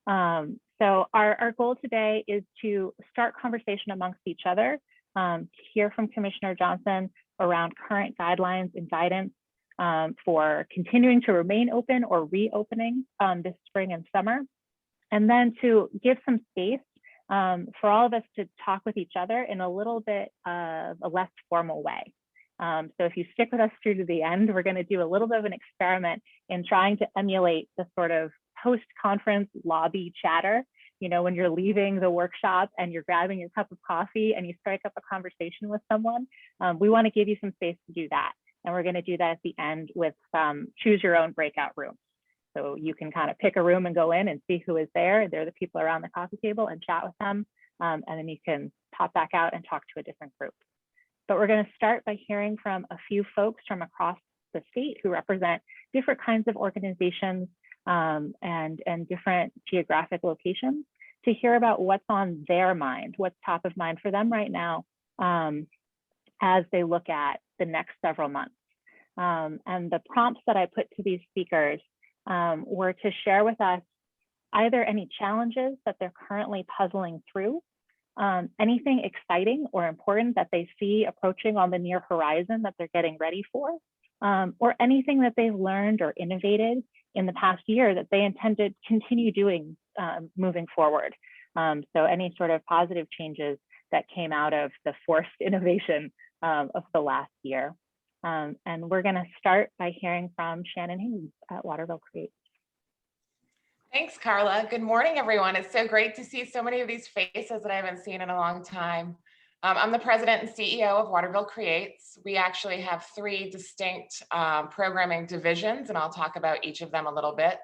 So our goal today is to start conversation amongst each other, to hear from Commissioner Johnson around current guidelines and guidance for continuing to remain open or reopening this spring and summer, and then to give some space for all of us to talk with each other in a little bit of a less formal way. So if you stick with us through to the end, we're going to do a little bit of an experiment in trying to emulate the sort of post-conference lobby chatter. You know, when you're leaving the workshop and you're grabbing your cup of coffee and you strike up a conversation with someone, we want to give you some space to do that. And we're going to do that at the end with choose your own breakout room. So you can kind of pick a room and go in and see who is there. They're the people around the coffee table and chat with them. And then you can pop back out and talk to a different group. But we're going to start by hearing from a few folks from across the state who represent different kinds of organizations and different geographic locations to hear about what's on their mind, what's top of mind for them right now as they look at the next several months. And the prompts that I put to these speakers were to share with us either any challenges that they're currently puzzling through, anything exciting or important that they see approaching on the near horizon that they're getting ready for, or anything that they've learned or innovated in the past year that they intend to continue doing moving forward. So any sort of positive changes that came out of the forced innovation of the last year. And we're going to start by hearing from Shannon Haines at Waterville Create. Thanks, Carla. Good morning, everyone. It's so great to see so many of these faces that I haven't seen in a long time. I'm the president and CEO of Waterville Creates. We actually have 3 distinct programming divisions, and I'll talk about each of them a little bit.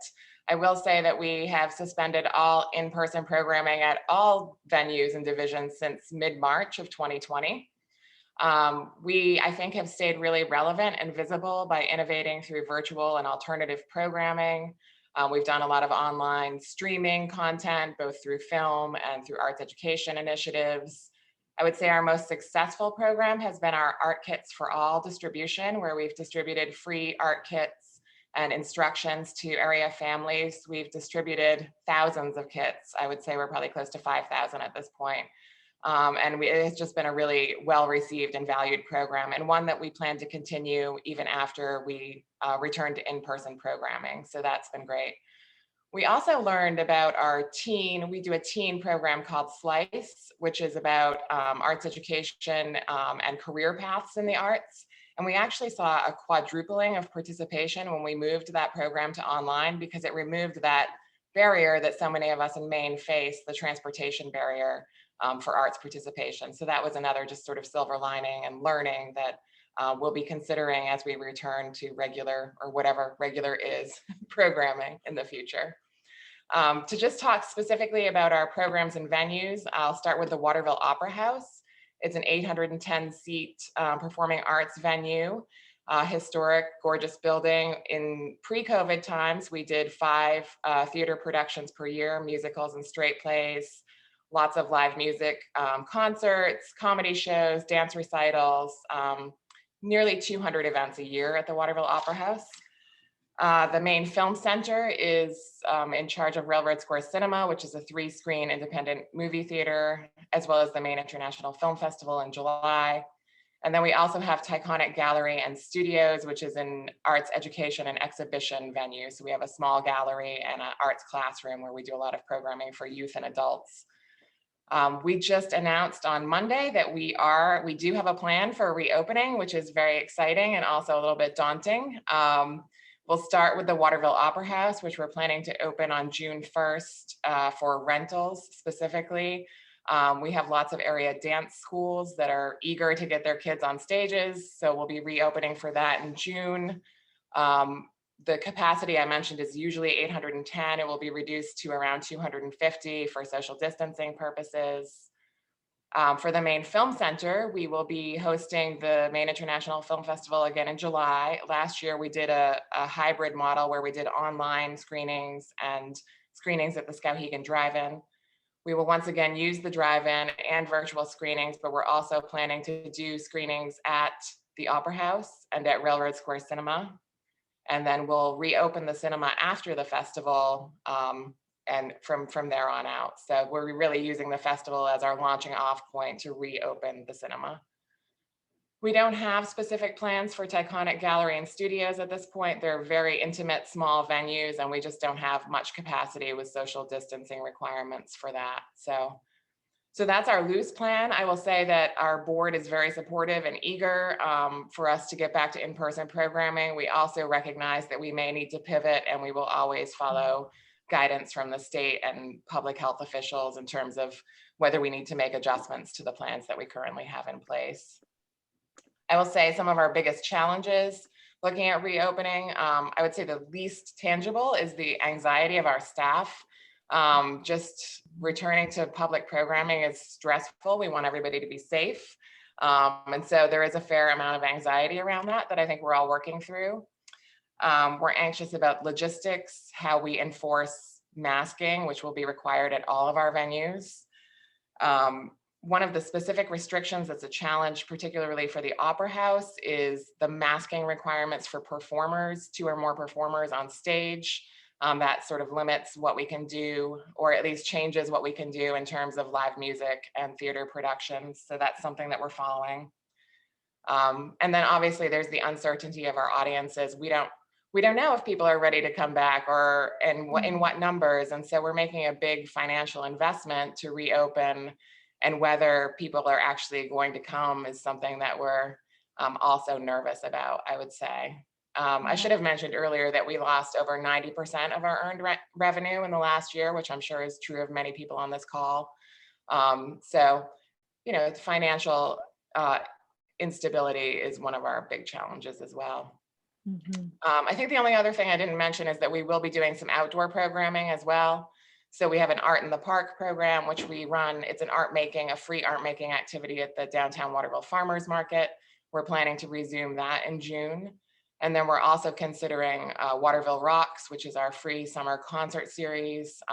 I will say that we have suspended all in-person programming at all venues and divisions since mid-March of 2020. We, I think, have stayed really relevant and visible by innovating through virtual and alternative programming. We've done a lot of online streaming content, both through film and through arts education initiatives. I would say our most successful program has been our Art Kits for All distribution, where we've distributed free art kits and instructions to area families. We've distributed thousands of kits. I would say we're probably close to 5,000 at this point. It's just been a really well-received and valued program, and one that we plan to continue even after we return to in-person programming. So that's been great. We also learned about our teen, we do a teen program called Slice, which is about arts education and career paths in the arts. And we actually saw a quadrupling of participation when we moved that program to online, because it removed that barrier that so many of us in Maine face, the transportation barrier for arts participation. So that was another just sort of silver lining and learning that we'll be considering as we return to regular, or whatever regular is, programming in the future. To just talk specifically about our programs and venues, I'll start with the Waterville Opera House. It's an 810-seat performing arts venue, historic, gorgeous building. In pre-COVID times, we did 5 theater productions per year, musicals and straight plays, lots of live music, concerts, comedy shows, dance recitals, nearly 200 events a year at the Waterville Opera House. The Maine Film Center is in charge of Railroad Square Cinema, which is a 3-screen independent movie theater, as well as the Maine International Film Festival in July. And then we also have Tyconic Gallery and Studios, which is an arts education and exhibition venue. So we have a small gallery and an arts classroom where we do a lot of programming for youth and adults. We just announced on Monday that we do have a plan for a reopening, which is very exciting and also a little bit daunting. We'll start with the Waterville Opera House, which we're planning to open on June 1st for rentals specifically. We have lots of area dance schools that are eager to get their kids on stages, so we'll be reopening for that in June. The capacity I mentioned is usually 810. It will be reduced to around 250 for social distancing purposes. For the Maine Film Center, we will be hosting the Maine International Film Festival again in July. Last year, we did a hybrid model where we did online screenings and screenings at the Skowhegan Drive-In. We will once again use the drive-in and virtual screenings, but we're also planning to do screenings at the Opera House and at Railroad Square Cinema. And then we'll reopen the cinema after the festival and from there on out. So we're really using the festival as our launching off point to reopen the cinema. We don't have specific plans for Tyconic Gallery and Studios at this point. They're very intimate, small venues, and we just don't have much capacity with social distancing requirements for that. So that's our loose plan. I will say that our board is very supportive and eager for us to get back to in-person programming. We also recognize that we may need to pivot, and we will always follow guidance from the state and public health officials in terms of whether we need to make adjustments to the plans that we currently have in place. I will say some of our biggest challenges looking at reopening, I would say the least tangible is the anxiety of our staff. Just returning to public programming is stressful. We want everybody to be safe. And so there is a fair amount of anxiety around that I think we're all working through. We're anxious about logistics, how we enforce masking, which will be required at all of our venues. One of the specific restrictions that's a challenge, particularly for the Opera House, is the masking requirements for performers, 2 or more performers on stage. That sort of limits what we can do, or at least changes what we can do in terms of live music and theater productions. So that's something that we're following. And then obviously there's the uncertainty of our audiences. We don't know if people are ready to come back or in what numbers. And so we're making a big financial investment to reopen, and whether people are actually going to come is something that we're also nervous about, I would say. I should have mentioned earlier that we lost over 90% of our earned revenue in the last year, which I'm sure is true of many people on this call. So, financial instability is one of our big challenges as well. I think the only other thing I didn't mention is that we will be doing some outdoor programming as well. So we have an Art in the Park program, which we run. It's a free art making activity at the downtown Waterville Farmers Market. We're planning to resume that in June. And then we're also considering Waterville Rocks, which is our free summer concert series.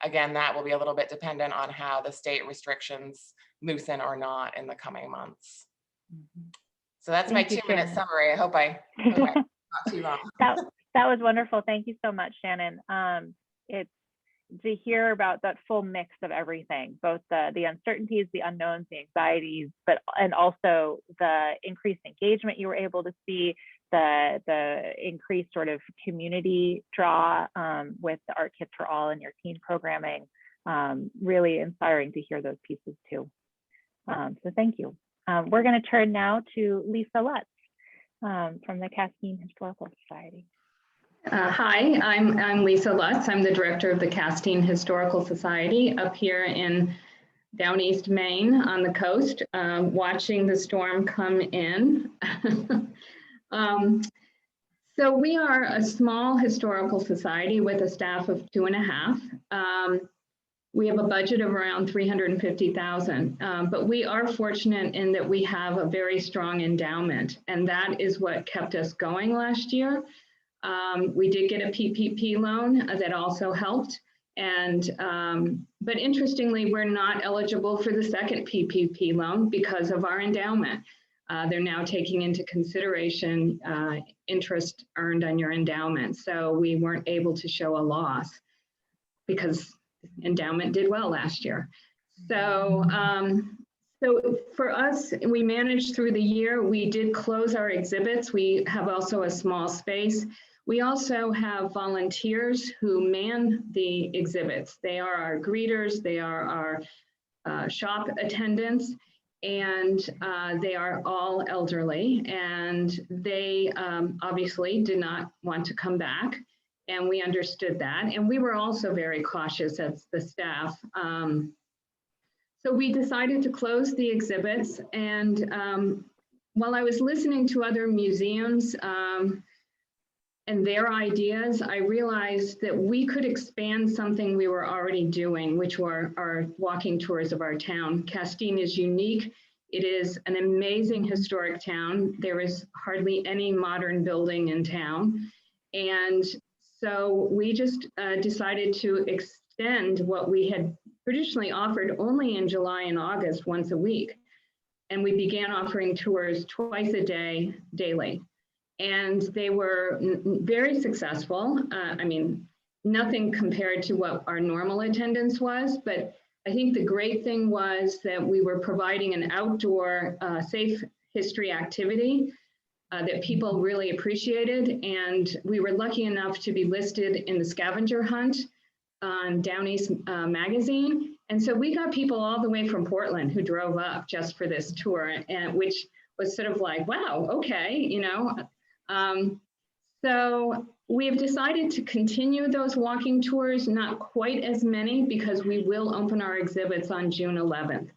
Again, that will be a little bit dependent on how the state restrictions loosen or not in the coming months. So that's my 2-minute summary. I hope I not too long. That was wonderful. Thank you so much, Shannon. It's to hear about that full mix of everything, both the uncertainties, the unknowns, the anxieties, and also the increased engagement you were able to see, the increased sort of community draw with the Art Kits for All and your teen programming. Really inspiring to hear those pieces too. So thank you. We're going to turn now to Lisa Lutts from the Castine Historical Society. Hi, I'm Lisa Lutts. I'm the director of the Castine Historical Society up here in down East Maine on the coast, watching the storm come in. So we are a small historical society with a staff of 2.5. We have a budget of around $350,000, but we are fortunate in that we have a very strong endowment, and that is what kept us going last year. We did get a PPP loan that also helped, and but interestingly, we're not eligible for the second PPP loan because of our endowment. They're now taking into consideration interest earned on your endowment, so we weren't able to show a loss because endowment did well last year. So so for us, we managed through the year. We did close our exhibits. We have also a small space. We also have volunteers who man the exhibits. They are our greeters, they are our shop attendants, and they are all elderly, and they obviously did not want to come back, and we understood that. And we were also very cautious as the staff. So we decided to close the exhibits, and while I was listening to other museums, and their ideas, I realized that we could expand something we were already doing, which were our walking tours of our town. Castine is unique. It is an amazing historic town. There is hardly any modern building in town. And so we just decided to extend what we had traditionally offered only in July and August once a week. And we began offering tours twice a day, daily. And they were very successful. I mean, nothing compared to what our normal attendance was, but I think the great thing was that we were providing an outdoor safe history activity that people really appreciated. And we were lucky enough to be listed in the scavenger hunt on Down East magazine. And so we got people all the way from Portland who drove up just for this tour, and which was sort of like, wow, okay, you know. So we've decided to continue those walking tours, not quite as many, because we will open our exhibits on June 11th.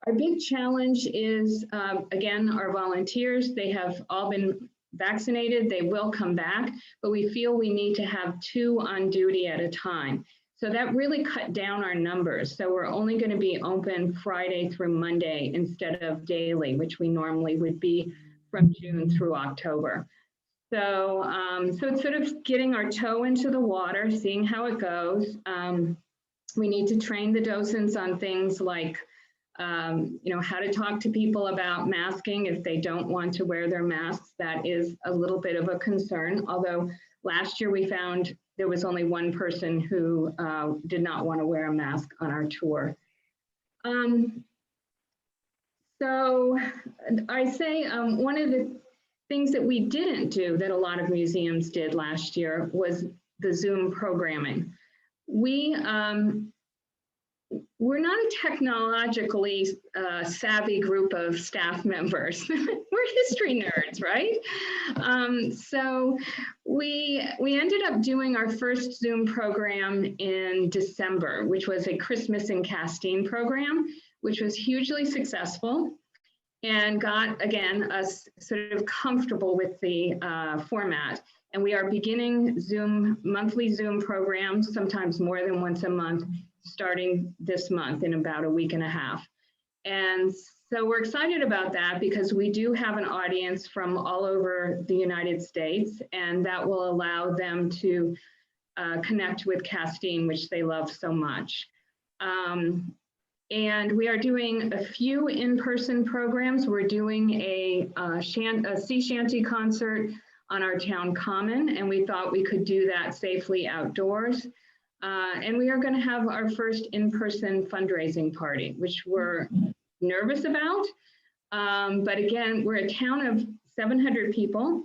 Our big challenge is, again, our volunteers. They have all been vaccinated. They will come back, but we feel we need to have 2 on duty at a time. So that really cut down our numbers. So we're only going to be open Friday through Monday instead of daily, which we normally would be from June through October. So, so it's sort of getting our toe into the water, seeing how it goes. We need to train the docents on things like, you know, how to talk to people about masking if they don't want to wear their masks. That is a little bit of a concern. Although last year we found there was only one person who did not want to wear a mask on our tour. So I say one of the things that we didn't do that a lot of museums did last year was the Zoom programming. We're not a technologically savvy group of staff members. We're history nerds, right? So we ended up doing our first Zoom program in December, which was a Christmas in Castine program, which was hugely successful and got, again, us sort of comfortable with the format. And we are beginning monthly Zoom programs, sometimes more than once a month, starting this month in about a week and a half. And so we're excited about that because we do have an audience from all over the United States, and that will allow them to connect with Castine, which they love so much. And we are doing a few in-person programs. We're doing a sea shanty concert on our town common, and we thought we could do that safely outdoors. And we are going to have our first in-person fundraising party, which we're nervous about. But again, we're a town of 700 people,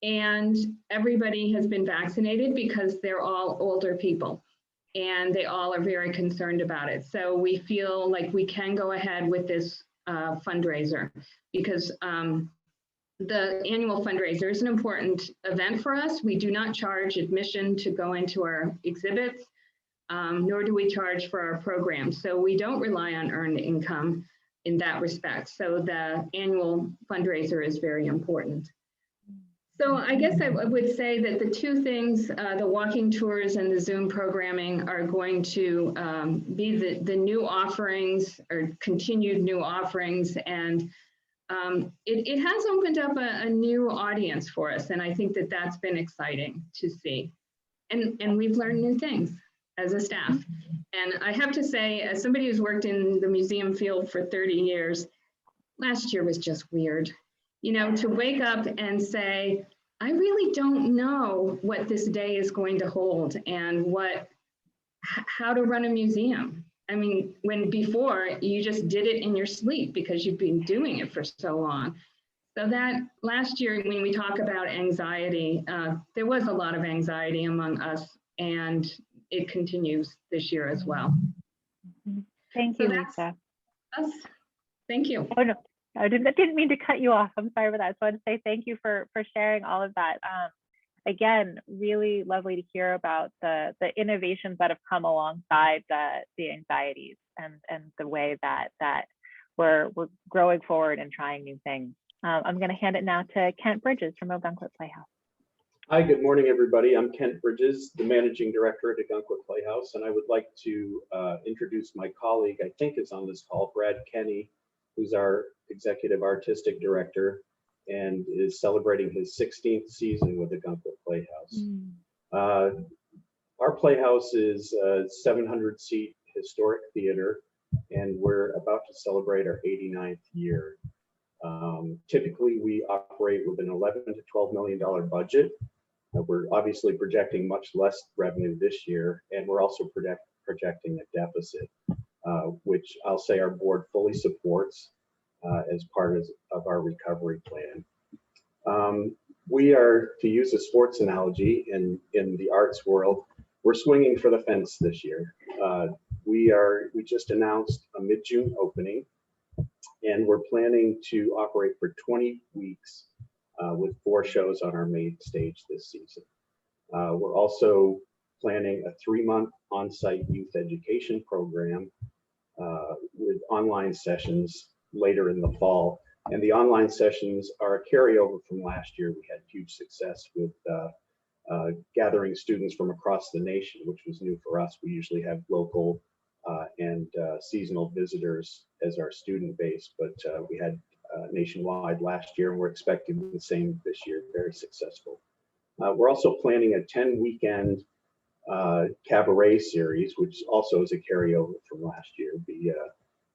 and everybody has been vaccinated because they're all older people, and they all are very concerned about it. So we feel like we can go ahead with this fundraiser because the annual fundraiser is an important event for us. We do not charge admission to go into our exhibits, nor do we charge for our programs. So we don't rely on earned income in that respect. So the annual fundraiser is very important. So I guess I would say that the 2 things, the walking tours and the Zoom programming, are going to be the new offerings or continued new offerings. And it has opened up a new audience for us. And I think that that's been exciting to see. And we've learned new things as a staff. And I have to say, as somebody who's worked in the museum field for 30 years, last year was just weird. You know, to wake up and say, I really don't know what this day is going to hold and how to run a museum. I mean, when before you just did it in your sleep because you've been doing it for so long. So that last year, when we talk about anxiety, there was a lot of anxiety among us, and it continues this year as well. Thank you, Lisa. Thank you. Oh, no, I didn't mean to cut you off. I'm sorry for that. So I want to say thank you for sharing all of that. Again, really lovely to hear about the innovations that have come alongside the anxieties and the way that we're growing forward and trying new things. I'm going to hand it now to Kent Bridges from Ogunquit Playhouse. Hi, good morning, everybody. I'm Kent Bridges, the Managing Director at Ogunquit Playhouse, and I would like to introduce my colleague, I think is on this call, Brad Kenny, who's our Executive Artistic Director and is celebrating his 16th season with Ogunquit Playhouse. Our Playhouse is a 700-seat historic theater, and we're about to celebrate our 89th year. Typically, we operate with an $11 to $12 million budget. We're obviously projecting much less revenue this year, and we're also projecting a deficit, which I'll say our board fully supports as part of our recovery plan. We are, to use a sports analogy in the arts world, we're swinging for the fence this year. We just announced a mid-June opening, and we're planning to operate for 20 weeks with 4 shows on our main stage this season. We're also planning a 3-month on-site youth education program with online sessions later in the fall. And the online sessions are a carryover from last year. We had huge success with gathering students from across the nation, which was new for us. We usually have local and seasonal visitors as our student base, but we had nationwide last year, and we're expecting the same this year. Very successful. We're also planning a 10-weekend cabaret series, which also is a carryover from last year. We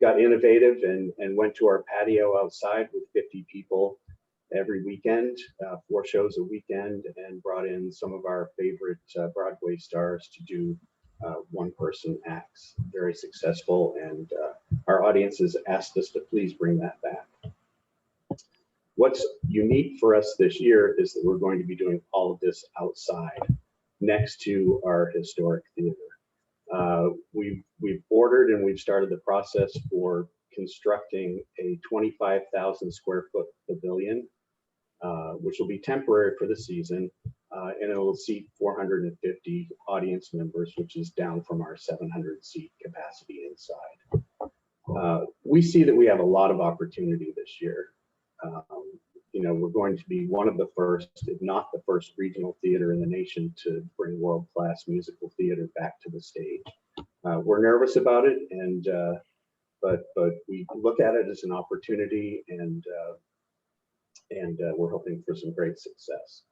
got innovative and went to our patio outside with 50 people every weekend, 4 shows a weekend, and brought in some of our favorite Broadway stars to do one-person acts. Very successful, and our audiences asked us to please bring that back. What's unique for us this year is that we're going to be doing all of this outside next to our historic theater. We've ordered and we've started the process for constructing a 25,000 square foot pavilion, which will be temporary for the season, and it will seat 450 audience members, which is down from our 700 seat capacity inside. We see that we have a lot of opportunity this year. We're going to be one of the first, if not the first, regional theater in the nation to bring world-class musical theater back to the stage. We're nervous about it, but we look at it as an opportunity, and we're hoping for some great success.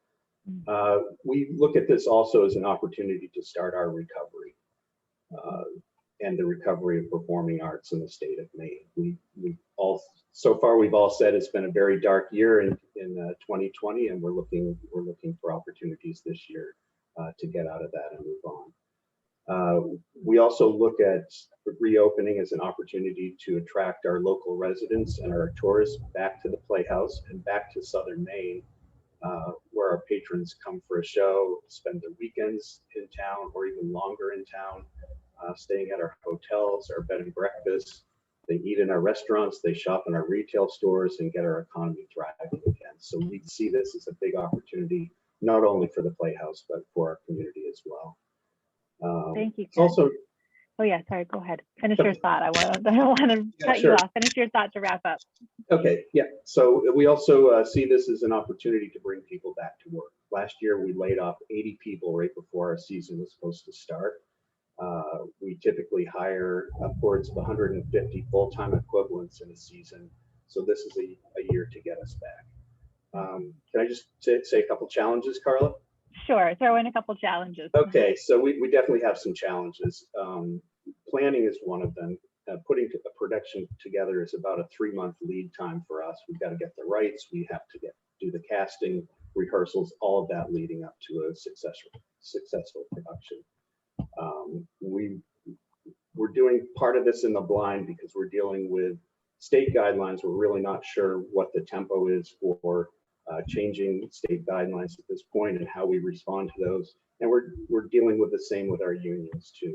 We look at this also as an opportunity to start our recovery and the recovery of performing arts in the state of Maine. So far we've all said it's been a very dark year in 2020, and we're looking for opportunities this year to get out of that and move on. We also look at reopening as an opportunity to attract our local residents and our tourists back to the Playhouse and back to Southern Maine, where our patrons come for a show, spend their weekends in town or even longer in town, staying at our hotels, our bed and breakfasts. They eat in our restaurants, they shop in our retail stores, and get our economy thriving again. So we see this as a big opportunity, not only for the Playhouse, but for our community as well. Thank you. Also, oh yeah, sorry, go ahead. Finish your thought. I don't want to cut you off. Finish your thought to wrap up. Okay, yeah. So we also see this as an opportunity to bring people back to work. Last year, we laid off 80 people right before our season was supposed to start. We typically hire upwards of 150 full-time equivalents in a season. So this is a year to get us back. Can I just say a couple challenges, Carla? Sure, throw in a couple challenges. Okay, so we definitely have some challenges. Planning is one of them. Putting a production together is about a 3-month lead time for us. We've got to get the rights. We have to do the casting, rehearsals, all of that leading up to a successful production. We're doing part of this in the blind because we're dealing with state guidelines. We're really not sure what the tempo is for changing state guidelines at this point and how we respond to those. And we're dealing with the same with our unions too,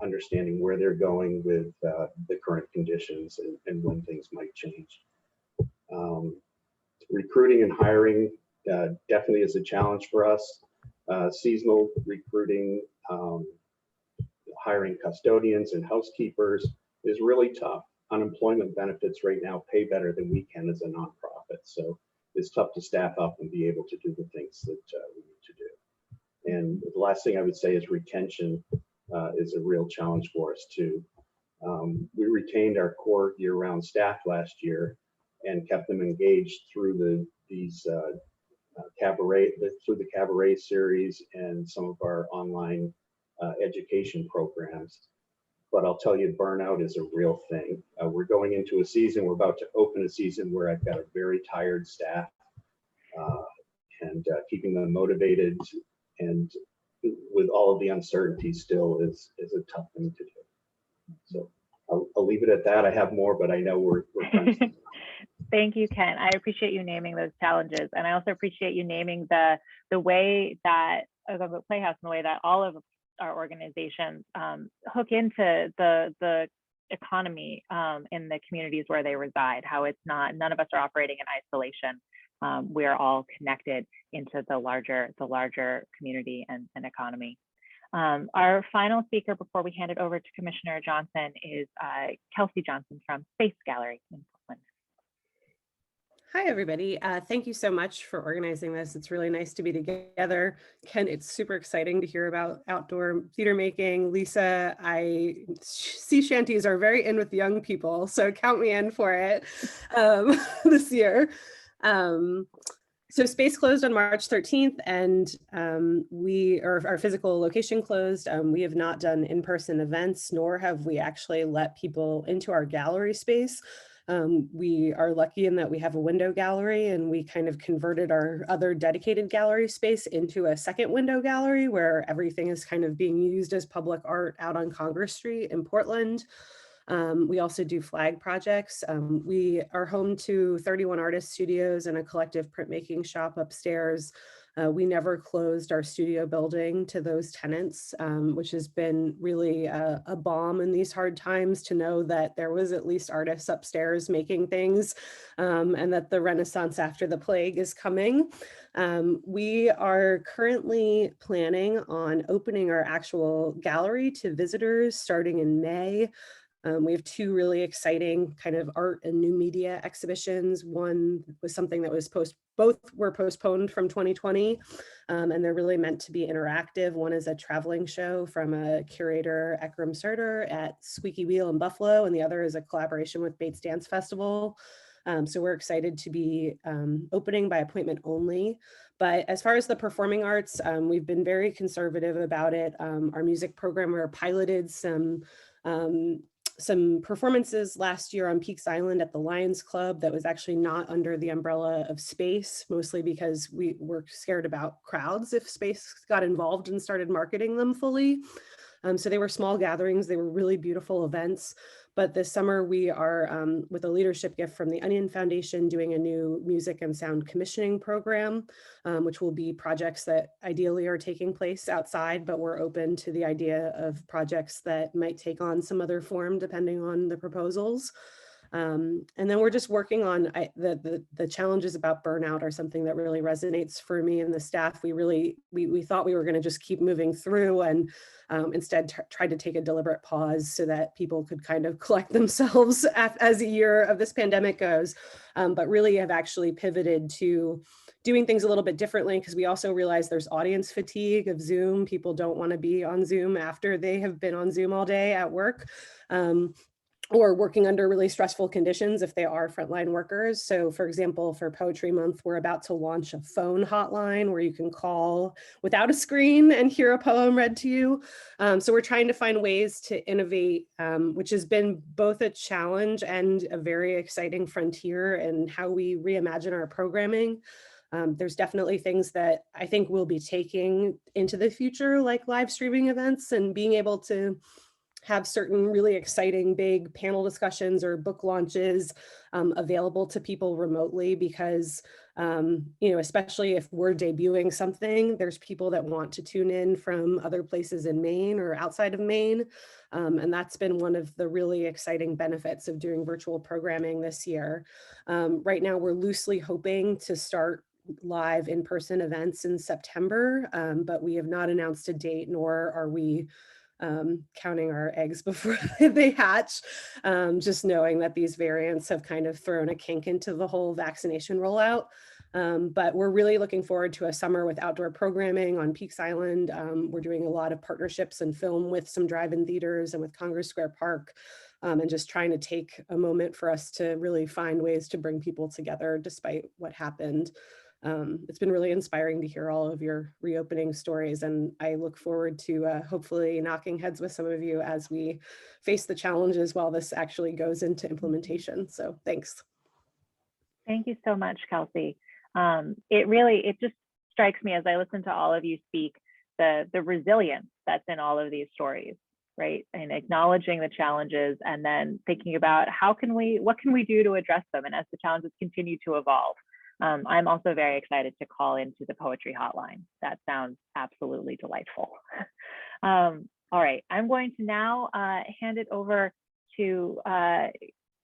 understanding where they're going with the current conditions and when things might change. Recruiting and hiring definitely is a challenge for us. Seasonal recruiting, hiring custodians and housekeepers is really tough. Unemployment benefits right now pay better than we can as a nonprofit. So it's tough to staff up and be able to do the things that we need to do. And the last thing I would say is retention is a real challenge for us too. We retained our core year-round staff last year and kept them engaged through the cabaret series and some of our online education programs. But I'll tell you, burnout is a real thing. We're going into a season, we're about to open a season where I've got a very tired staff. and keeping them motivated and with all of the uncertainty still is a tough thing to do. So I'll leave it at that. I have more, but I know we're crunched. Thank you, Ken. I appreciate you naming those challenges. And I also appreciate you naming the way that Ogunquit Playhouse and the way that all of our organizations hook into the economy in the communities where they reside, how it's not, none of us are operating in isolation. We're all connected into the larger community and economy. Our final speaker before we hand it over to Commissioner Johnson is Kelsey Johnson from Space Gallery in Portland. Hi, everybody. Thank you so much for organizing this. It's really nice to be together. Ken, it's super exciting to hear about outdoor theater making. Lisa, I see shanties are very in with young people, so count me in for it this year. So space closed on March 13th, and our physical location closed. We have not done in-person events, nor have we actually let people into our gallery space. We are lucky in that we have a window gallery, and we kind of converted our other dedicated gallery space into a second window gallery where everything is kind of being used as public art out on Congress Street in Portland. We also do flag projects. We are home to 31 artist studios and a collective printmaking shop upstairs. We never closed our studio building to those tenants, which has been really a balm in these hard times to know that there was at least artists upstairs making things, and that the renaissance after the plague is coming. We are currently planning on opening our actual gallery to visitors starting in May. We have two really exciting kind of art and new media exhibitions. One was something that was both were postponed from 2020, and they're really meant to be interactive. One is a traveling show from a curator, Ekram Surter, at Squeaky Wheel in Buffalo, and the other is a collaboration with Bates Dance Festival. So we're excited to be opening by appointment only. But as far as the performing arts, we've been very conservative about it. Our music programmer piloted some performances last year on Peaks Island at the Lions Club that was actually not under the umbrella of space, mostly because we were scared about crowds if space got involved and started marketing them fully. So they were small gatherings, they were really beautiful events. But this summer we are, with a leadership gift from the Onion Foundation, doing a new music and sound commissioning program, which will be projects that ideally are taking place outside, but we're open to the idea of projects that might take on some other form depending on the proposals. And then we're just working on the challenges about burnout are something that really resonates for me and the staff. We thought we were going to just keep moving through, and instead tried to take a deliberate pause so that people could kind of collect themselves as a year of this pandemic goes, but really have actually pivoted to doing things a little bit differently, because we also realize there's audience fatigue of Zoom. People don't want to be on Zoom after they have been on Zoom all day at work. Or working under really stressful conditions if they are frontline workers. So for example, for Poetry Month, we're about to launch a phone hotline where you can call without a screen and hear a poem read to you. So we're trying to find ways to innovate, which has been both a challenge and a very exciting frontier in how we reimagine our programming. There's definitely things that I think we'll be taking into the future, like live streaming events and being able to have certain really exciting big panel discussions or book launches available to people remotely, because especially if we're debuting something, there's people that want to tune in from other places in Maine or outside of Maine. And that's been one of the really exciting benefits of doing virtual programming this year. Right now, we're loosely hoping to start live in-person events in September, but we have not announced a date, nor are we counting our eggs before they hatch, just knowing that these variants have kind of thrown a kink into the whole vaccination rollout. But we're really looking forward to a summer with outdoor programming on Peaks Island. We're doing a lot of partnerships and film with some drive-in theaters and with Congress Square Park, and just trying to take a moment for us to really find ways to bring people together despite what happened. It's been really inspiring to hear all of your reopening stories, and I look forward to hopefully knocking heads with some of you as we face the challenges while this actually goes into implementation. So thanks. Thank you so much, Kelsey. It just strikes me as I listen to all of you speak, the resilience that's in all of these stories, right? And acknowledging the challenges and then thinking about what can we do to address them? And as the challenges continue to evolve, I'm also very excited to call into the poetry hotline. That sounds absolutely delightful. All right, I'm going to now hand it over to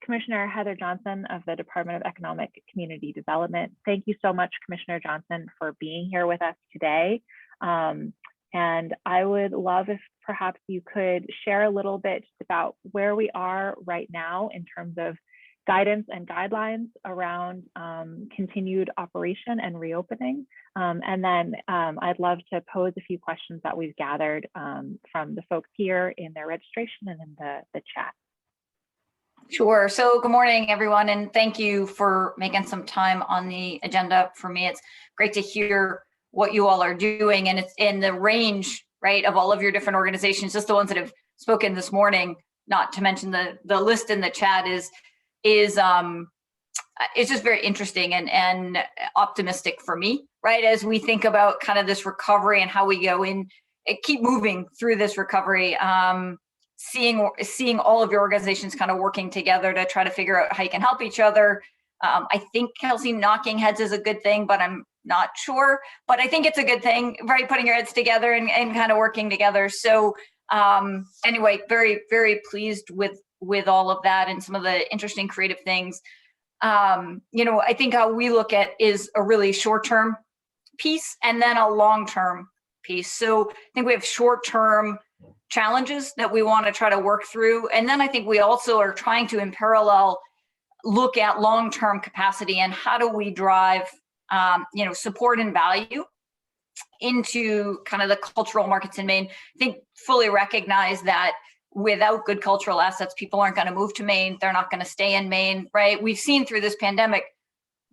Commissioner Heather Johnson of the Department of Economic Community Development. Thank you so much, Commissioner Johnson, for being here with us today. And I would love if perhaps you could share a little bit about where we are right now in terms of guidance and guidelines around continued operation and reopening. And then I'd love to pose a few questions that we've gathered from the folks here in their registration and in the chat. Sure. So good morning, everyone, and thank you for making some time on the agenda for me. It's great to hear what you all are doing, and it's in the range, right, of all of your different organizations, just the ones that have spoken this morning, not to mention the list in the chat is it's just very interesting and optimistic for me, right? As we think about kind of this recovery and how we go in, keep moving through this recovery, seeing all of your organizations kind of working together to try to figure out how you can help each other. I think, Kelsey, knocking heads is a good thing, but I'm not sure. But I think it's a good thing, right? Putting your heads together and kind of working together. So anyway, very, very pleased with all of that and some of the interesting creative things. I think how we look at is a really short-term piece and then a long-term piece. So I think we have short-term challenges that we want to try to work through. And then I think we also are trying to, in parallel, look at long-term capacity and how do we drive, support and value into kind of the cultural markets in Maine. I think fully recognize that without good cultural assets, people aren't going to move to Maine. They're not going to stay in Maine, right? We've seen through this pandemic,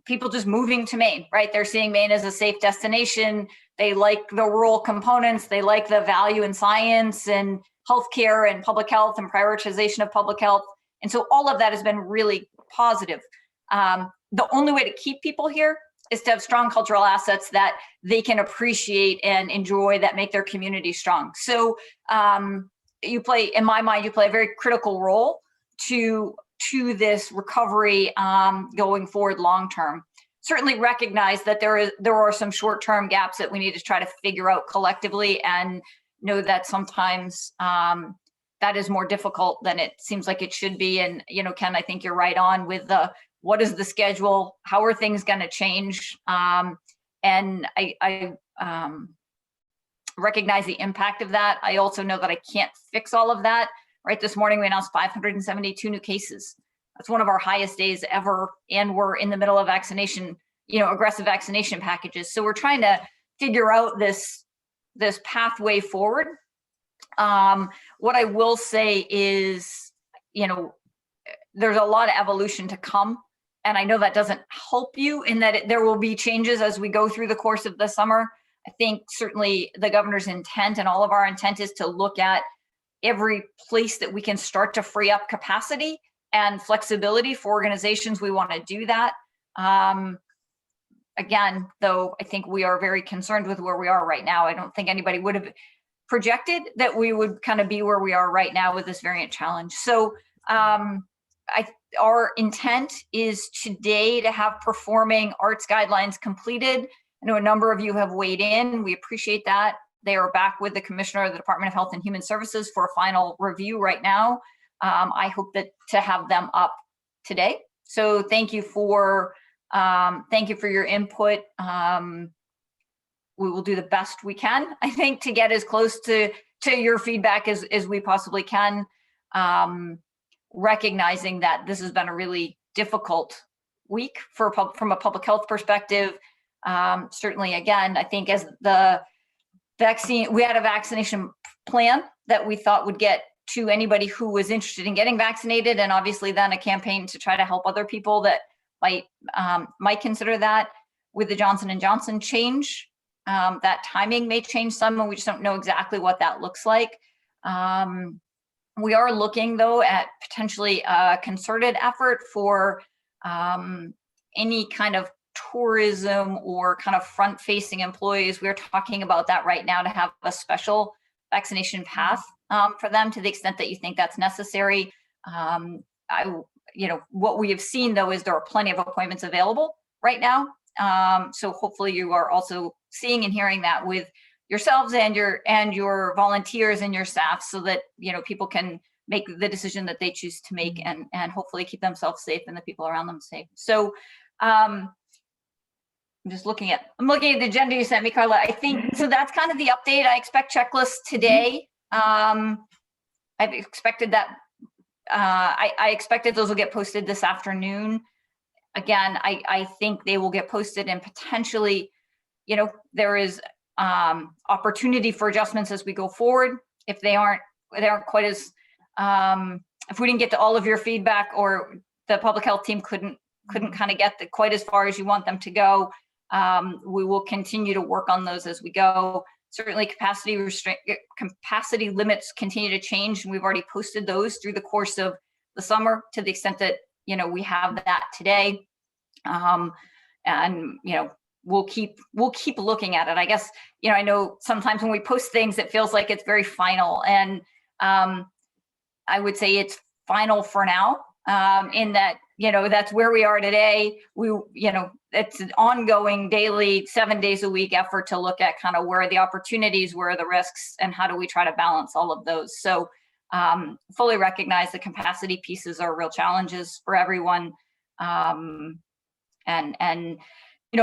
people just moving to Maine, right? They're seeing Maine as a safe destination. They like the rural components. They like the value in science and healthcare and public health and prioritization of public health. And so all of that has been really positive. The only way to keep people here is to have strong cultural assets that they can appreciate and enjoy, that make their community strong. So you play, in my mind, you play a very critical role to this recovery going forward long term. Certainly recognize that there are some short-term gaps that we need to try to figure out collectively, and know that sometimes that is more difficult than it seems like it should be. And Ken, I think you're right on with what is the schedule? How are things going to change? And I recognize the impact of that. I also know that I can't fix all of that. Right, this morning we announced 572 new cases. That's one of our highest days ever, and we're in the middle of vaccination, aggressive vaccination packages. So we're trying to figure out this pathway forward. What I will say is, there's a lot of evolution to come, and I know that doesn't help you in that there will be changes as we go through the course of the summer. I think certainly the governor's intent and all of our intent is to look at every place that we can start to free up capacity and flexibility for organizations. We want to do that. Again, though, I think we are very concerned with where we are right now. I don't think anybody would have projected that we would kind of be where we are right now with this variant challenge. So our intent is today to have performing arts guidelines completed. I know a number of you have weighed in. We appreciate that. They are back with the Commissioner of the Department of Health and Human Services for a final review right now. I hope to have them up today. So thank you for your input. We will do the best we can, I think, to get as close to your feedback as we possibly can, recognizing that this has been a really difficult week from a public health perspective. Certainly, again, I think as the vaccine, we had a vaccination plan that we thought would get to anybody who was interested in getting vaccinated, and obviously then a campaign to try to help other people that might consider that. With the Johnson & Johnson change, that timing may change some, and we just don't know exactly what that looks like. We are looking, though, at potentially a concerted effort for any kind of tourism or kind of front-facing employees, we're talking about that right now to have a special vaccination path for them to the extent that you think that's necessary. What we have seen though is there are plenty of appointments available right now. So hopefully you are also seeing and hearing that with yourselves and your volunteers and your staff, so that people can make the decision that they choose to make and hopefully keep themselves safe and the people around them safe. So I'm looking at the agenda you sent me, Carla. I think so. That's kind of the update. I expect checklists today. I've expected that. I expected those will get posted this afternoon. Again, I think they will get posted, and potentially, there is opportunity for adjustments as we go forward. If they aren't quite as, if we didn't get to all of your feedback, or the public health team couldn't kind of get quite as far as you want them to go, we will continue to work on those as we go. Certainly capacity limits continue to change, and we've already posted those through the course of the summer to the extent that we have that today. And we'll keep looking at it. I guess I know sometimes when we post things it feels like it's very final, and I would say it's final for now, in that that's where we are today. It's an ongoing daily 7 days a week effort to look at kind of where are the opportunities, where are the risks, and how do we try to balance all of those. So fully recognize the capacity pieces are real challenges for everyone.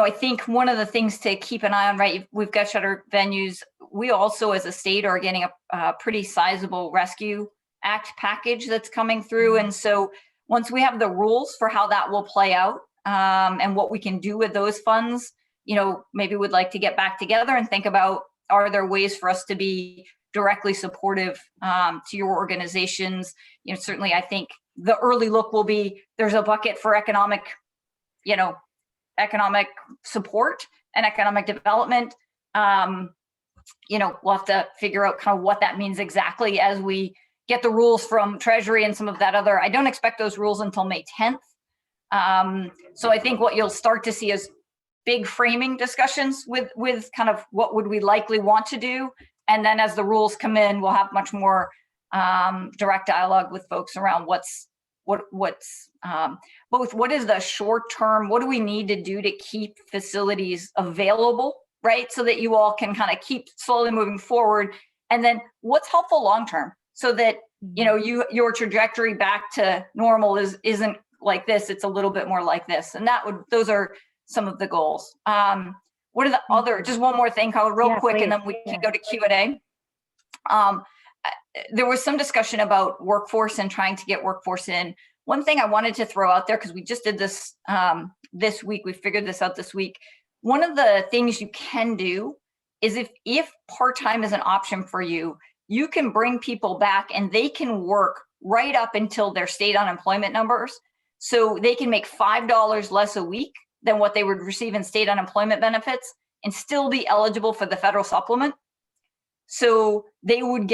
I think one of the things to keep an eye on, right, we've got shutter venues. We also as a state are getting a pretty sizable Rescue Act package that's coming through. And so once we have the rules for how that will play out, and what we can do with those funds, maybe we'd like to get back together and think about, are there ways for us to be directly supportive to your organizations? Certainly I think the early look will be, there's a bucket for economic support and economic development. We'll have to figure out kind of what that means exactly as we get the rules from Treasury and some of that other. I don't expect those rules until May 10th. So I think what you'll start to see is big framing discussions with kind of what would we likely want to do. And then as the rules come in, we'll have much more direct dialogue with folks around what's both what is the short term, what do we need to do to keep facilities available, right? So that you all can kind of keep slowly moving forward. And then what's helpful long term, so that your trajectory back to normal isn't like this, it's a little bit more like this. And those are some of the goals. What are the other, just one more thing, Carl, real quick, please. And then we can go to Q&A. There was some discussion about workforce and trying to get workforce in. One thing I wanted to throw out there, because we just did this this week, we figured this out this week. One of the things you can do is if part-time is an option for you, you can bring people back and they can work right up until their state unemployment numbers. So they can make $5 less a week than what they would receive in state unemployment benefits and still be eligible for the federal supplement. So they would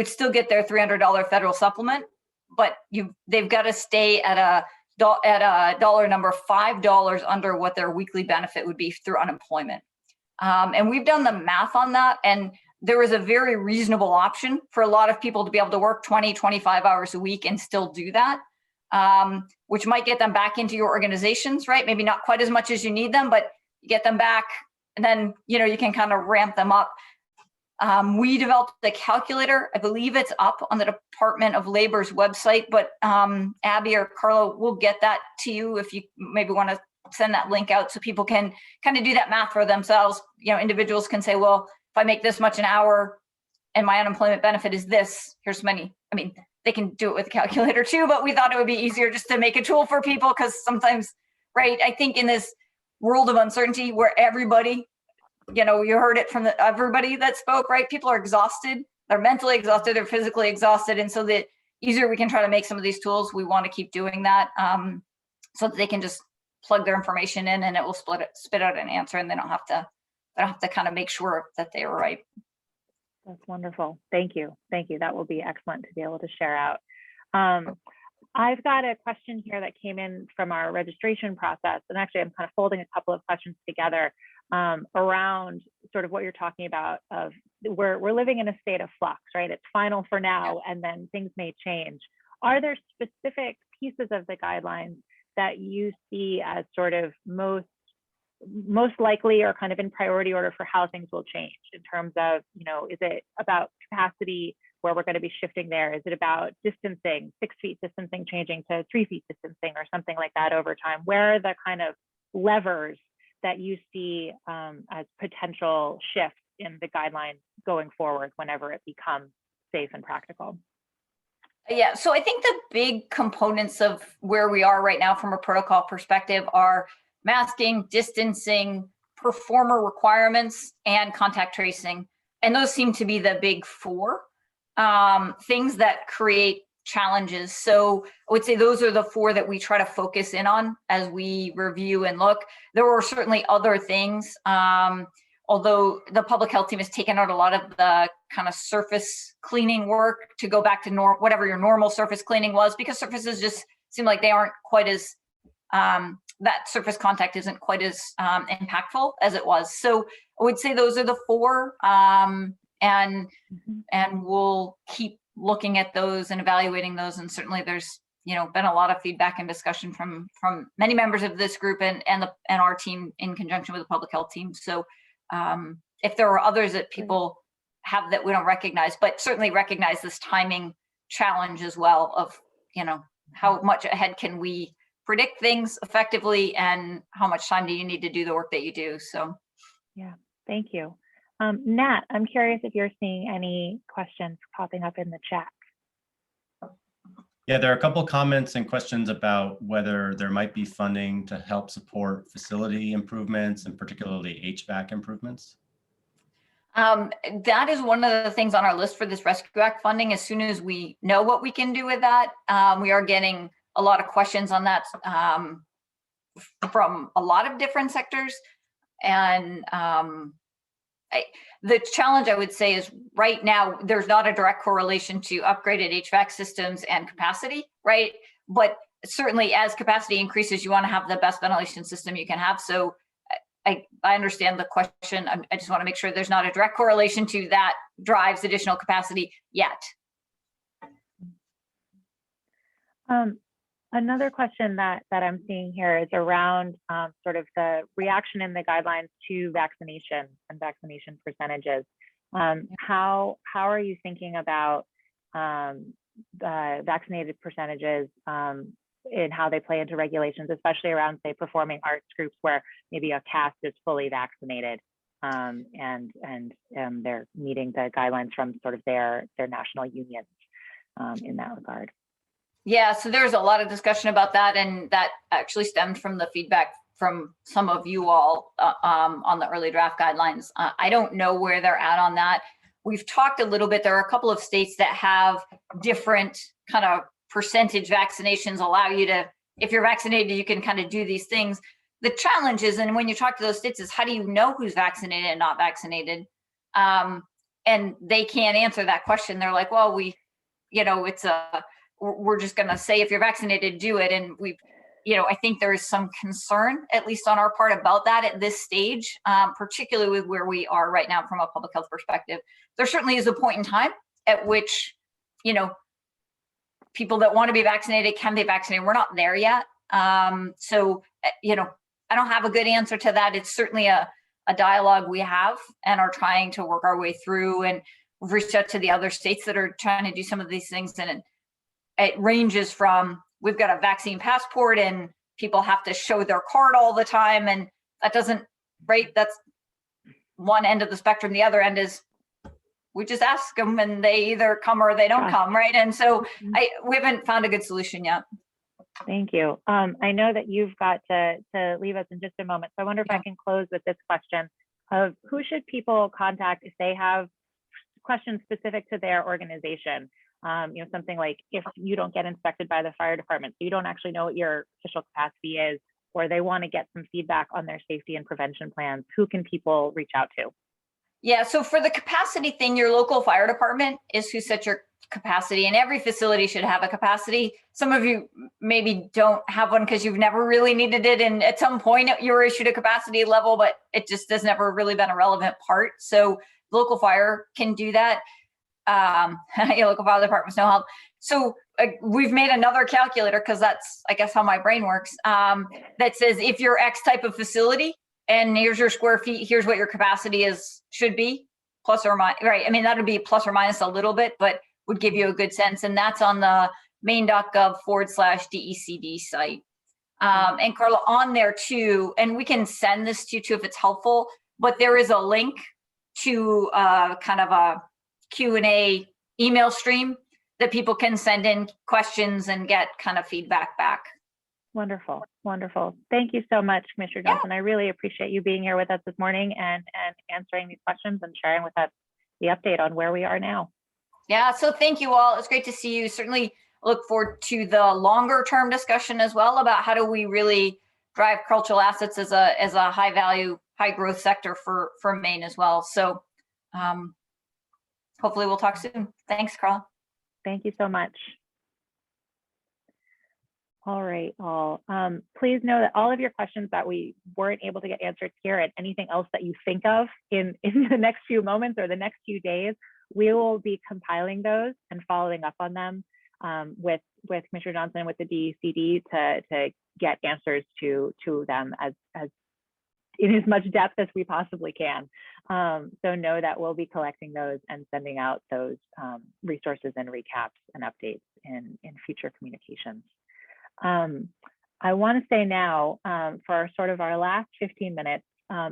still get their $300 federal supplement, but they've got to stay at a dollar number $5 under what their weekly benefit would be through unemployment. And we've done the math on that, and there is a very reasonable option for a lot of people to be able to work 20, 25 hours a week and still do that, which might get them back into your organizations, right? Maybe not quite as much as you need them, but you get them back, and then you can kind of ramp them up. We developed a calculator. I believe it's up on the Department of Labor's website, but Abby or Carla will get that to you if you maybe want to send that link out so people can kind of do that math for themselves. Individuals can say, well, if I make this much an hour and my unemployment benefit is this, here's many. I mean, they can do it with a calculator too, but we thought it would be easier just to make a tool for people, because sometimes, right, I think in this world of uncertainty where everybody, you heard it from everybody that spoke, right? People are exhausted, they're mentally exhausted, they're physically exhausted. And so the easier we can try to make some of these tools, we want to keep doing that, so that they can just plug their information in and it will spit out an answer, and they don't have to kind of make sure that they were right. That's wonderful. Thank you. That will be excellent to be able to share out. I've got a question here that came in from our registration process, and actually I'm kind of folding a couple of questions together around sort of what you're talking about of we're living in a state of flux, right? It's final for now, and then things may change. Are there specific pieces of the guidelines that you see as sort of most likely or kind of in priority order for how things will change in terms of, you know, is it about capacity where we're going to be shifting there? Is it about distancing, 6 feet distancing changing to 3 feet distancing or something like that over time? Where are the kind of levers that you see as potential shifts in the guidelines going forward whenever it becomes safe and practical? Yeah, so I think the big components of where we are right now from a protocol perspective are masking, distancing, performer requirements, and contact tracing. And those seem to be the big four things that create challenges. So I would say those are the four that we try to focus in on as we review and look. There were certainly other things, although the public health team has taken out a lot of the kind of surface cleaning work to go back to whatever your normal surface cleaning was, because surfaces just seem like they aren't quite as, that surface contact isn't quite as impactful as it was. So I would say those are the four, and we'll keep looking at those and evaluating those. And certainly there's, you know, been a lot of feedback and discussion from many members of this group and our team in conjunction with the public health team. So if there are others that people have that we don't recognize, but certainly recognize this timing challenge as well of, you know, how much ahead can we predict things effectively and how much time do you need to do the work that you do? So, yeah, thank you. Nat, I'm curious if you're seeing any questions popping up in the chat. Yeah, there are a couple comments and questions about whether there might be funding to help support facility improvements and particularly HVAC improvements. That is one of the things on our list for this Rescue Act funding. As soon as we know what we can do with that, we are getting a lot of questions on that from a lot of different sectors. And the challenge I would say is right now, there's not a direct correlation to upgraded HVAC systems and capacity, right? But certainly as capacity increases, you want to have the best ventilation system you can have. So I understand the question. I just want to make sure there's not a direct correlation to that drives additional capacity yet. Another question that I'm seeing here is around sort of the reaction in the guidelines to vaccination and vaccination percentages. How are you thinking about the vaccinated percentages in how they play into regulations, especially around, say, performing arts groups where maybe a cast is fully vaccinated and they're meeting the guidelines from sort of their national unions in that regard? Yeah, so there's a lot of discussion about that, and that actually stemmed from the feedback from some of you all on the early draft guidelines. I don't know where they're at on that. We've talked a little bit. There are a couple of states that have different kind of percentage vaccinations allow you to, if you're vaccinated, you can kind of do these things. The challenge is, and when you talk to those states, is how do you know who's vaccinated and not vaccinated? And they can't answer that question. They're like, well, we're just going to say if you're vaccinated, do it. And I think there is some concern, at least on our part, about that at this stage, particularly with where we are right now from a public health perspective. There certainly is a point in time at which, people that want to be vaccinated can be vaccinated. We're not there yet. So, I don't have a good answer to that. It's certainly a dialogue we have and are trying to work our way through. And we've reached out to the other states that are trying to do some of these things. And it ranges from, we've got a vaccine passport and people have to show their card all the time. And that doesn't, right? That's one end of the spectrum. The other end is we just ask them and they either come or they don't come, right? And so we haven't found a good solution yet. Thank you. I know that you've got to leave us in just a moment. So I wonder if I can close with this question of who should people contact if they have questions specific to their organization? Something like if you don't get inspected by the fire department, so you don't actually know what your official capacity is, or they want to get some feedback on their safety and prevention plans, who can people reach out to? Yeah, so for the capacity thing, your local fire department is who sets your capacity, and every facility should have a capacity. Some of you maybe don't have one because you've never really needed it, and at some point you were issued a capacity level, but it just has never really been a relevant part. So local fire can do that. Your local fire departments know how. So we've made another calculator, because that's, I guess, how my brain works, that says if you're X type of facility and here's your square feet, here's what your capacity should be, plus or minus, right? I mean, that would be plus or minus a little bit, but would give you a good sense. And that's on the maine.gov/DECD site. And Carla, on there too, and we can send this to you too if it's helpful, but there is a link to kind of a Q&A email stream that people can send in questions and get kind of feedback back. Wonderful, wonderful. Thank you so much, Commissioner Johnson. I really appreciate you being here with us this morning and answering these questions and sharing with us the update on where we are now. Yeah, so thank you all. It's great to see you. Certainly look forward to the longer term discussion as well about how do we really drive cultural assets as a high value, high growth sector for Maine as well. So hopefully we'll talk soon. Thanks, Carla. Thank you so much. All right, all. Please know that all of your questions that we weren't able to get answered here and anything else that you think of in the next few moments or the next few days, we will be compiling those and following up on them with Commissioner Johnson, with the DECD to get answers to them as in as much depth as we possibly can. So know that we'll be collecting those and sending out those resources and recaps and updates in future communications. I want to say now for sort of our last 15 minutes,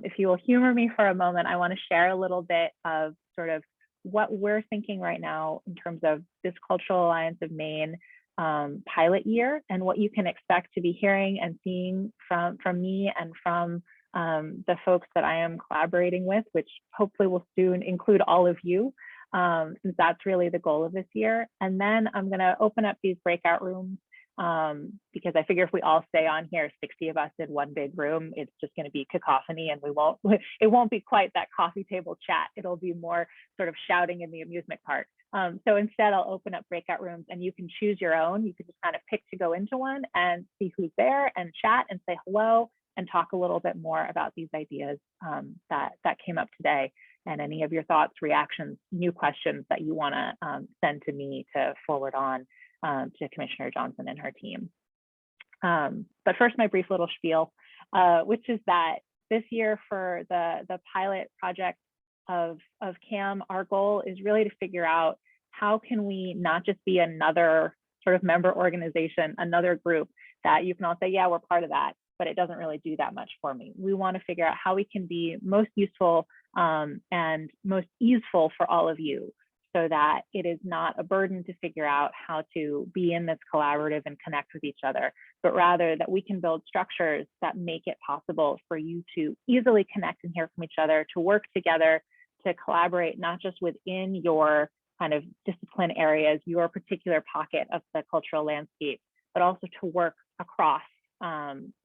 if you will humor me for a moment, I want to share a little bit of sort of what we're thinking right now in terms of this Cultural Alliance of Maine pilot year and what you can expect to be hearing and seeing from me and from the folks that I am collaborating with, which hopefully will soon include all of you, since that's really the goal of this year. And then I'm going to open up these breakout rooms because I figure if we all stay on here, 60 of us in one big room, it's just going to be cacophony, and it won't be quite that coffee table chat. It'll be more sort of shouting in the amusement park. So instead, I'll open up breakout rooms, and you can choose your own. You can just kind of pick to go into one and see who's there and chat and say hello and talk a little bit more about these ideas that came up today, and any of your thoughts, reactions, new questions that you want to send to me to forward on to Commissioner Johnson and her team. But first, my brief little spiel, which is that this year for the pilot project of CAM, our goal is really to figure out how can we not just be another sort of member organization, another group that you can all say, yeah, we're part of that, but it doesn't really do that much for me. We want to figure out how we can be most useful and most easeful for all of you, so that it is not a burden to figure out how to be in this collaborative and connect with each other, but rather that we can build structures that make it possible for you to easily connect and hear from each other, to work together, to collaborate, not just within your kind of discipline areas, your particular pocket of the cultural landscape, but also to work across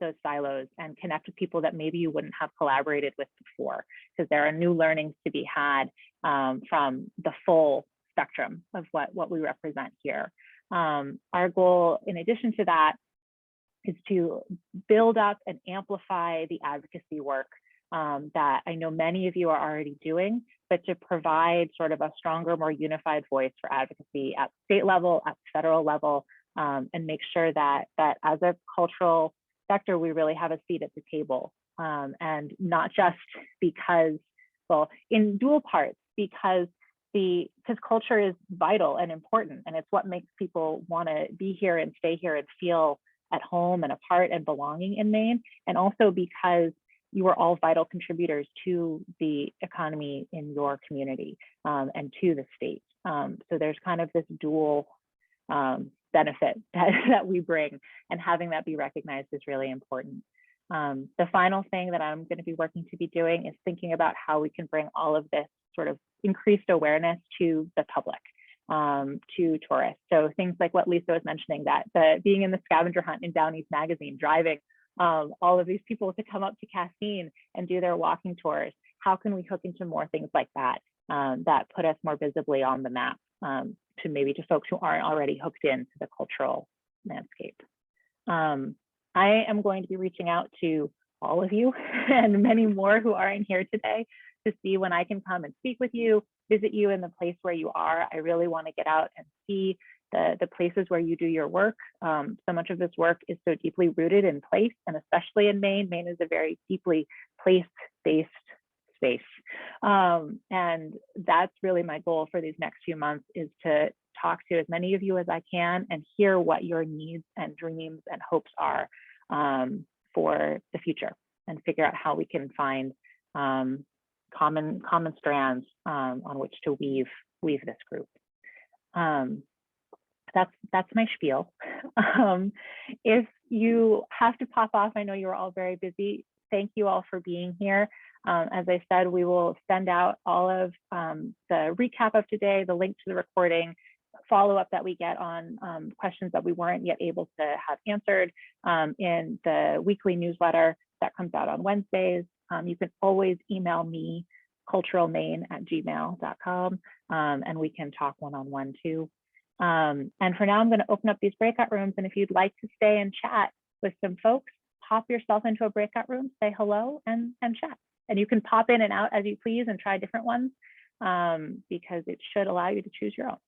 those silos and connect with people that maybe you wouldn't have collaborated with before, because there are new learnings to be had from the full spectrum of what we represent here. Our goal, in addition to that, is to build up and amplify the advocacy work that I know many of you are already doing, but to provide sort of a stronger, more unified voice for advocacy at state level, at federal level, and make sure that as a cultural sector, we really have a seat at the table, and not just because, well, in dual parts, because culture is vital and important, and it's what makes people want to be here and stay here and feel at home and a part and belonging in Maine, and also because you are all vital contributors to the economy in your community and to the state. So there's kind of this dual benefit that we bring, and having that be recognized is really important. The final thing that I'm going to be working to be doing is thinking about how we can bring all of this sort of increased awareness to the public, to tourists. So things like what Lisa was mentioning, that being in the scavenger hunt in Down East Magazine, driving all of these people to come up to Castine and do their walking tours. How can we hook into more things like that that put us more visibly on the map? maybe to folks who aren't already hooked into the cultural landscape. I am going to be reaching out to all of you and many more who aren't here today to see when I can come and speak with you, visit you in the place where you are. I really want to get out and see the places where you do your work. So much of this work is so deeply rooted in place, and especially in Maine. Maine is a very deeply place-based space. And that's really my goal for these next few months, is to talk to as many of you as I can and hear what your needs and dreams and hopes are for the future, and figure out how we can find common strands on which to weave this group. That's my spiel. If you have to pop off, I know you're all very busy. Thank you all for being here. As I said, we will send out all of the recap of today, the link to the recording, follow-up that we get on questions that we weren't yet able to have answered in the weekly newsletter that comes out on Wednesdays. You can always email me, culturalmaine@gmail.com, and we can talk one-on-one too. And for now, I'm going to open up these breakout rooms. And if you'd like to stay and chat with some folks, pop yourself into a breakout room, say hello, and chat. And you can pop in and out as you please and try different ones, because it should allow you to choose your own.